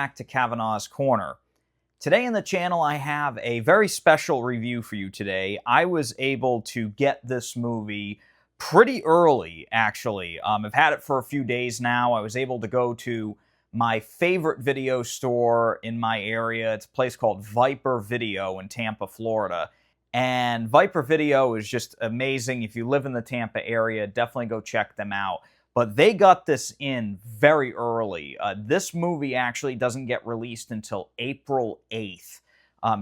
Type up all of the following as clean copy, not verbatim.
back to Kavanaugh's Corner. Today in the channel I have a very special review for you today. I was able to get this movie pretty early, actually. I've had it for a few days now. I was able to go to my favorite video store in my area. It's a place called Viper Video in Tampa, Florida. And Viper Video is just amazing. If you live in the Tampa area, definitely go check them out. But they got this in very early. This movie actually doesn't get released until April 8th.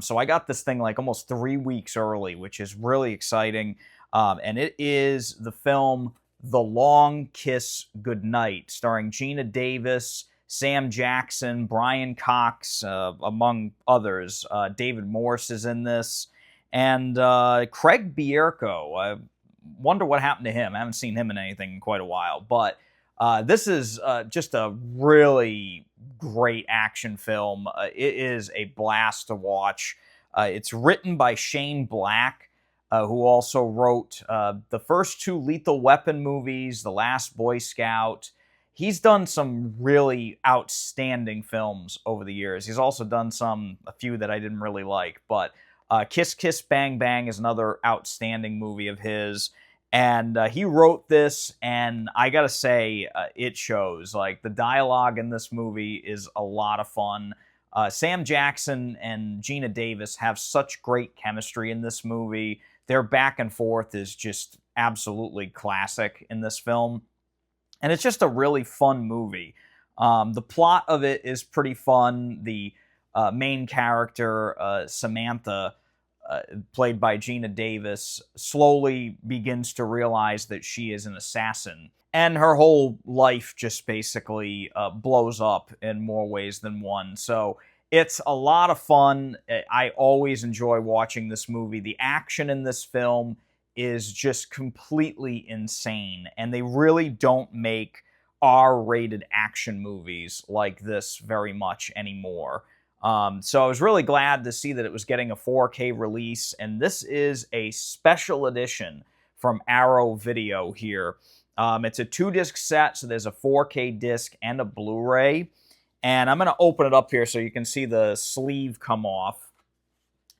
So I got this thing like almost 3 weeks early, which is really exciting. And it is the film The Long Kiss Goodnight, starring Gina Davis, Sam Jackson, Brian Cox, among others. David Morse is in this. And Craig Bierko. I wonder what happened to him. I haven't seen him in anything in quite a while. But this is just a really great action film. It is a blast to watch. It's written by Shane Black, who also wrote the first 2 Lethal Weapon movies, The Last Boy Scout. He's done some really outstanding films over the years. He's also done a few that I didn't really like, but Kiss Kiss Bang Bang is another outstanding movie of his. And he wrote this, and I gotta say, it shows. Like, the dialogue in this movie is a lot of fun. Sam Jackson and Gina Davis have such great chemistry in this movie. Their back and forth is just absolutely classic in this film. And it's just a really fun movie. The plot of it is pretty fun. The main character, Samantha, played by Gina Davis, slowly begins to realize that she is an assassin. And her whole life just basically blows up in more ways than one. So it's a lot of fun. I always enjoy watching this movie. The action in this film is just completely insane. And they really don't make R-rated action movies like this very much anymore. So I was really glad to see that it was getting a 4K release, and this is a special edition from Arrow Video here. It's a 2-disc set, so there's a 4K disc and a Blu-ray, and I'm going to open it up here so you can see the sleeve come off.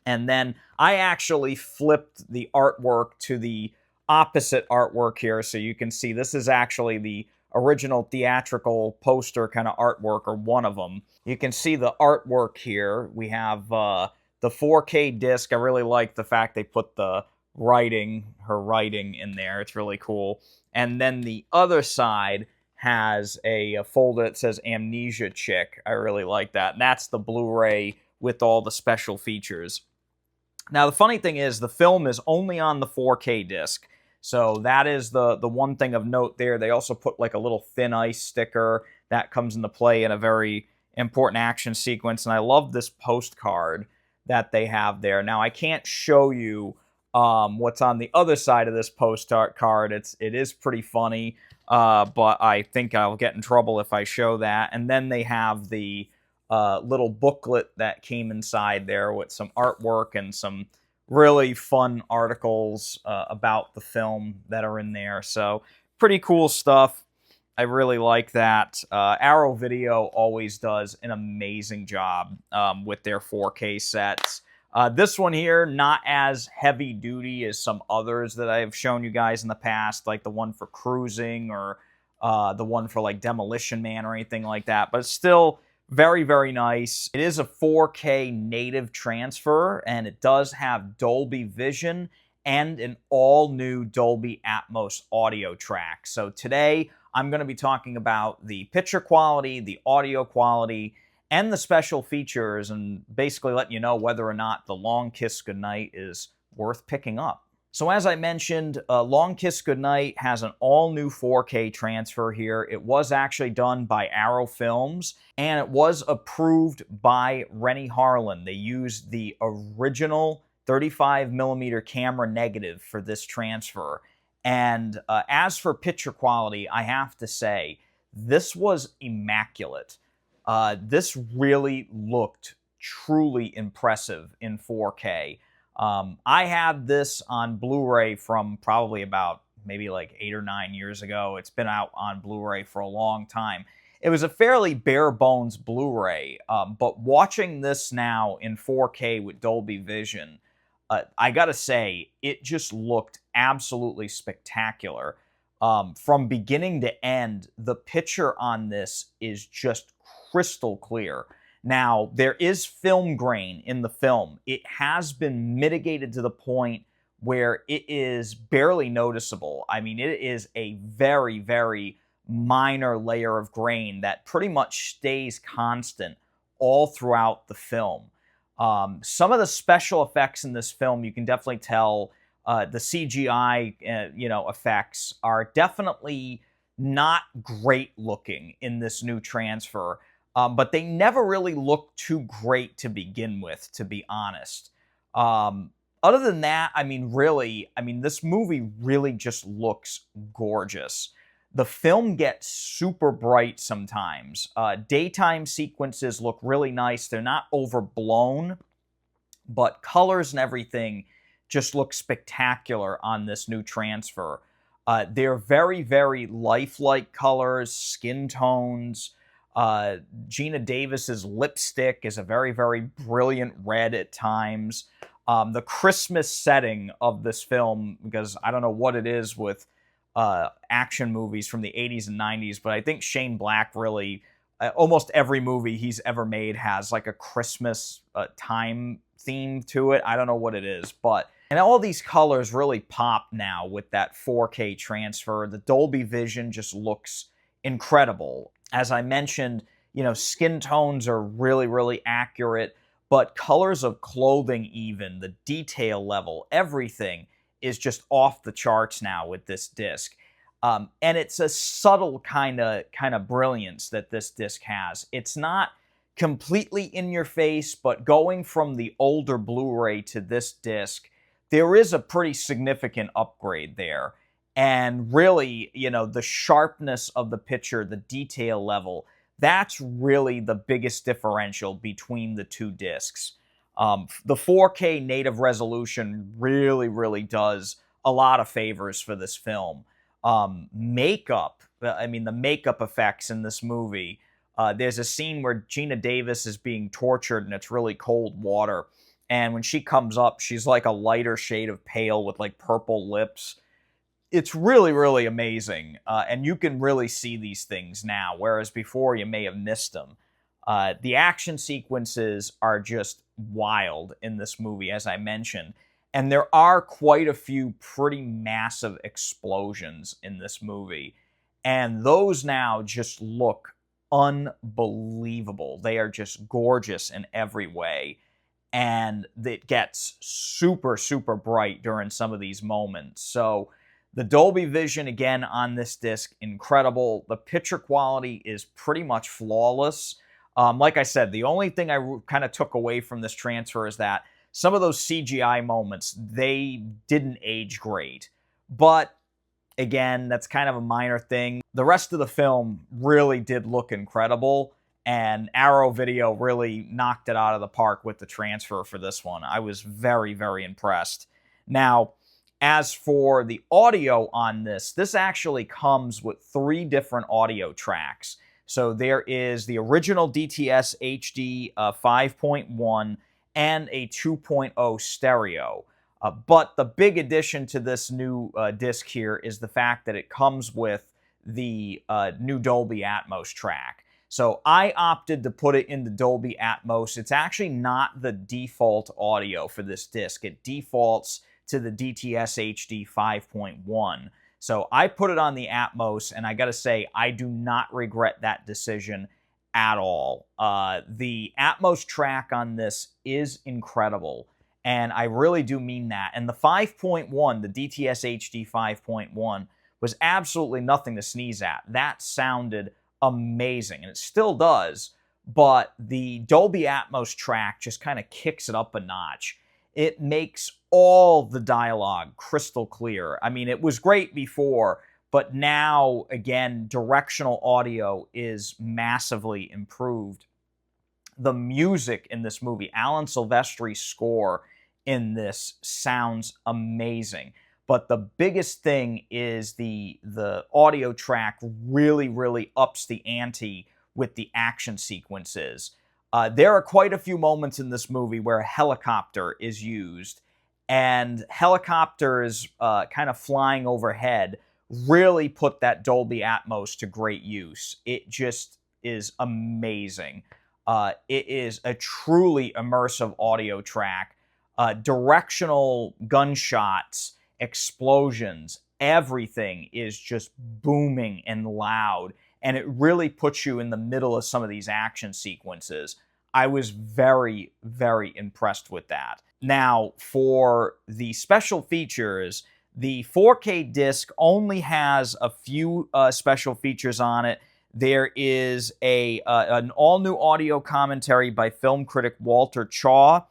And then I actually flipped the artwork to the opposite artwork here, so you can see this is actually the original theatrical poster kind of artwork, or one of them. You can see the artwork here. We have the 4K disc. I really like the fact they put the writing, her writing in there. It's really cool. And then the other side has a folder that says Amnesia Chick. I really like that. And that's the Blu-ray with all the special features. Now, the funny thing is, the film is only on the 4K disc. So that is the one thing of note there. They also put like a little thin ice sticker that comes into play in a very important action sequence. And I love this postcard that they have there. Now, I can't show you what's on the other side of this postcard. It is pretty funny, but I think I'll get in trouble if I show that. And then they have the little booklet that came inside there with some artwork and some really fun articles about the film that are in there. So pretty cool stuff. I really like that. Arrow Video always does an amazing job with their 4K sets. This one here, not as heavy duty as some others that I've shown you guys in the past, like the one for Cruising or the one for like Demolition Man or anything like that, but it's still very, very nice. It is a 4K native transfer, and it does have Dolby Vision and an all-new Dolby Atmos audio track. So today, I'm going to be talking about the picture quality, the audio quality, and the special features, and basically letting you know whether or not The Long Kiss Goodnight is worth picking up. So as I mentioned, Long Kiss Goodnight has an all-new 4K transfer here. It was actually done by Arrow Films, and it was approved by Rennie Harlan. They used the original 35mm camera negative for this transfer. And as for picture quality, I have to say, this was immaculate. This really looked truly impressive in 4K. I had this on Blu-ray from probably about maybe like 8 or 9 years ago. It's been out on Blu-ray for a long time. it was a fairly bare bones Blu-ray, but watching this now in 4K with Dolby Vision, I gotta say, it just looked absolutely spectacular. From beginning to end, the picture on this is just crystal clear. Now, there is film grain in the film. It has been mitigated to the point where it is barely noticeable. I mean, it is a very, very minor layer of grain that pretty much stays constant all throughout the film. Some of the special effects in this film, you can definitely tell the CGI, effects are definitely not great looking in this new transfer, but they never really look too great to begin with, to be honest. Other than that, this movie really just looks gorgeous. The film gets super bright sometimes. Daytime sequences look really nice. They're not overblown, but colors and everything just look spectacular on this new transfer. They're very, very lifelike colors, skin tones. Gina Davis's lipstick is a very, very brilliant red at times. The Christmas setting of this film, because I don't know what it is with action movies from the 80s and 90s, but I think Shane Black really, almost every movie he's ever made has like a Christmas time theme to it. I don't know what it is, and all these colors really pop now with that 4K transfer. The Dolby Vision just looks incredible. As I mentioned, skin tones are really, really accurate, but colors of clothing even, the detail level, everything is just off the charts now with this disc. And it's a subtle kind of brilliance that this disc has. It's not completely in your face, but going from the older Blu-ray to this disc, there is a pretty significant upgrade there. And really, the sharpness of the picture, the detail level, that's really the biggest differential between the two discs. The 4K native resolution really, really does a lot of favors for this film. The makeup effects in this movie, there's a scene where Gina Davis is being tortured and it's really cold water. And when she comes up, she's like a lighter shade of pale with like purple lips. It's really, really amazing. And you can really see these things now, whereas before you may have missed them. The action sequences are just wild in this movie, as I mentioned. And there are quite a few pretty massive explosions in this movie. And those now just look unbelievable. They are just gorgeous in every way. And it gets super, super bright during some of these moments. So the Dolby Vision, again, on this disc, incredible. The picture quality is pretty much flawless. Like I said, the only thing I kind of took away from this transfer is that some of those CGI moments, they didn't age great. But again, that's kind of a minor thing. The rest of the film really did look incredible, and Arrow Video really knocked it out of the park with the transfer for this one. I was very, very impressed. Now, as for the audio on this, this actually comes with 3 different audio tracks. So there is the original DTS HD 5.1 and a 2.0 stereo. But the big addition to this new disc here is the fact that it comes with the new Dolby Atmos track. So I opted to put it in the Dolby Atmos. It's actually not the default audio for this disc. It defaults to the DTS HD 5.1. So I put it on the Atmos, and I gotta say, I do not regret that decision at all. The Atmos track on this is incredible, and I really do mean that. And the 5.1, the DTS HD 5.1, was absolutely nothing to sneeze at. That sounded amazing, and it still does, but the Dolby Atmos track just kind of kicks it up a notch. It makes all the dialogue crystal clear. I mean, it was great before, but now, again, directional audio is massively improved. The music in this movie, Alan Silvestri's score in this sounds amazing. But the biggest thing is the audio track really, really ups the ante with the action sequences. There are quite a few moments in this movie where a helicopter is used, and helicopters kind of flying overhead really put that Dolby Atmos to great use. It just is amazing. It is a truly immersive audio track. Directional gunshots, explosions, everything is just booming and loud, and it really puts you in the middle of some of these action sequences. I was very, very impressed with that. Now, for the special features, the 4K disc only has a few special features on it. There is an all-new audio commentary by film critic Walter Chaw,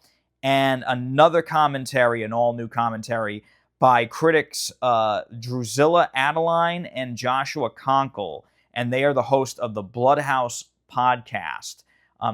and another commentary, an all-new commentary, by critics Drusilla Adeline and Joshua Conkle, and they are the host of the Bloodhouse podcast.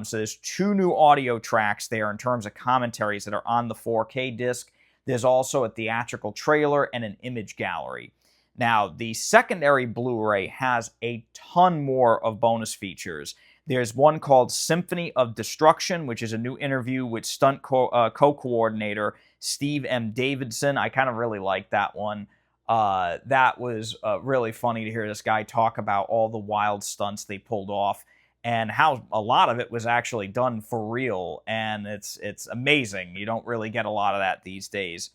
So there's 2 new audio tracks there in terms of commentaries that are on the 4K disc. There's also a theatrical trailer and an image gallery. Now, the secondary Blu-ray has a ton more of bonus features. There's one called Symphony of Destruction, which is a new interview with stunt co-coordinator Steve M. Davidson. I kind of really like that one. That was really funny to hear this guy talk about all the wild stunts they pulled off and how a lot of it was actually done for real, and it's amazing. You don't really get a lot of that these days.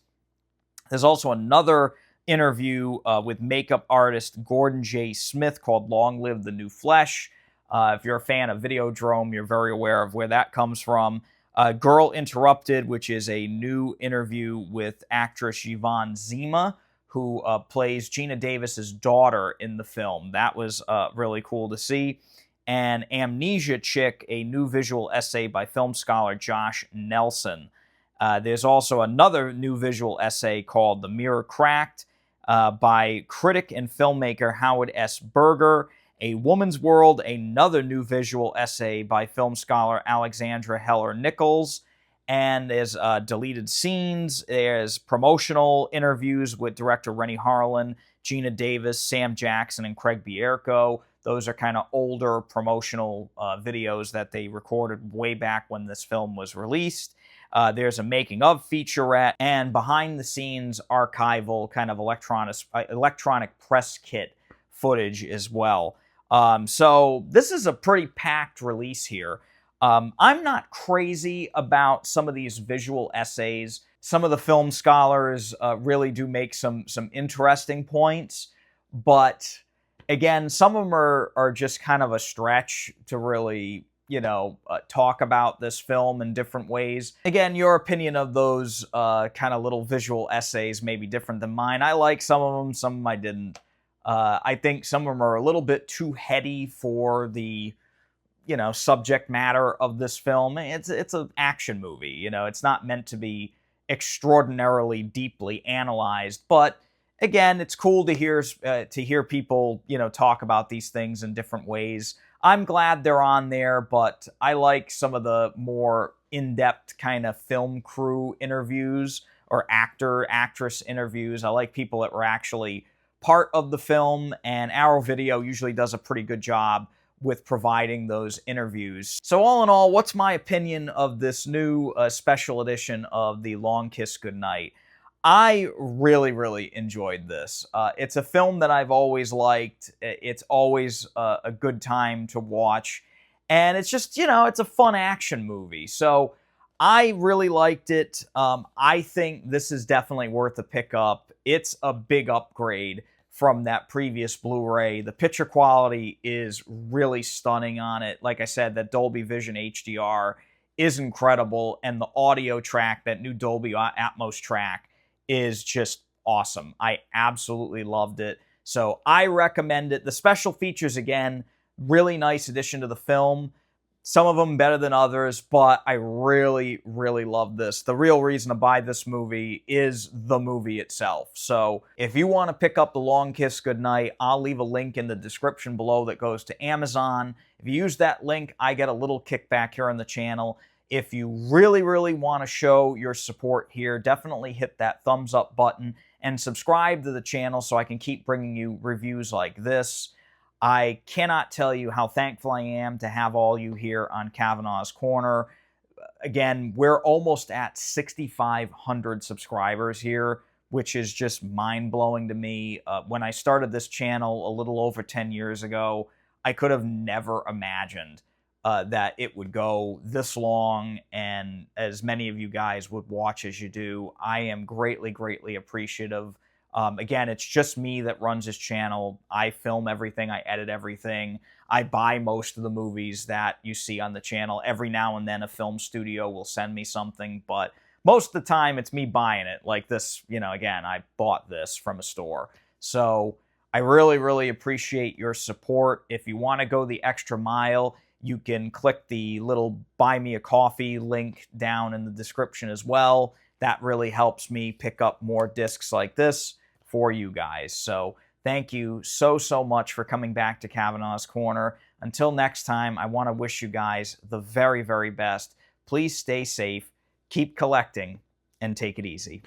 There's also another interview with makeup artist Gordon J. Smith called Long Live the New Flesh. If you're a fan of Videodrome, you're very aware of where that comes from. Girl Interrupted, which is a new interview with actress Yvonne Zima, who plays Gina Davis's daughter in the film. That was really cool to see. And Amnesia Chick, a new visual essay by film scholar Josh Nelson. There's also another new visual essay called The Mirror Cracked by critic and filmmaker Howard S. Berger. A Woman's World, another new visual essay by film scholar Alexandra Heller-Nichols. And there's deleted scenes. There's promotional interviews with director Rennie Harlan, Gina Davis, Sam Jackson, and Craig Bierko. Those are kind of older promotional videos that they recorded way back when this film was released. There's a making-of featurette and behind-the-scenes archival kind of electronic press kit footage as well. So this is a pretty packed release here. I'm not crazy about some of these visual essays. Some of the film scholars really do make some interesting points, but again, some of them are just kind of a stretch to really, talk about this film in different ways. Again, your opinion of those kind of little visual essays may be different than mine. I like some of them, some of them I didn't. I think some of them are a little bit too heady for the, subject matter of this film. It's an action movie, it's not meant to be extraordinarily deeply analyzed, but again, it's cool to hear people, talk about these things in different ways. I'm glad they're on there, but I like some of the more in-depth kind of film crew interviews or actress interviews. I like people that were actually part of the film, and Arrow Video usually does a pretty good job with providing those interviews. So all in all, what's my opinion of this new special edition of The Long Kiss Goodnight? I really, really enjoyed this. It's a film that I've always liked. It's always a good time to watch. And it's just, it's a fun action movie. So I really liked it. I think this is definitely worth a pickup. It's a big upgrade from that previous Blu-ray. The picture quality is really stunning on it. Like I said, that Dolby Vision HDR is incredible. And the audio track, that new Dolby Atmos track, is just awesome. I absolutely loved it. So I recommend it. The special features, again, really nice addition to the film. Some of them better than others, but I really, really love this. The real reason to buy this movie is the movie itself. So if you want to pick up The Long Kiss Goodnight, I'll leave a link in the description below that goes to Amazon. If you use that link, I get a little kickback here on the channel. If you really, really want to show your support here, definitely hit that thumbs up button and subscribe to the channel so I can keep bringing you reviews like this. I cannot tell you how thankful I am to have all you here on Kavanaugh's Corner. Again, we're almost at 6,500 subscribers here, which is just mind-blowing to me. When I started this channel a little over 10 years ago, I could have never imagined that it would go this long and as many of you guys would watch as you do. I am greatly, greatly appreciative. Again, it's just me that runs this channel. I film everything. I edit everything. I buy most of the movies that you see on the channel. Every now and then a film studio will send me something, but most of the time it's me buying it. Like this, again, I bought this from a store. So I really, really appreciate your support. If you want to go the extra mile, you can click the little Buy Me a Coffee link down in the description as well. That really helps me pick up more discs like this for you guys. So thank you so, so much for coming back to Kavanaugh's Corner. Until next time, I want to wish you guys the very, very best. Please stay safe, keep collecting, and take it easy.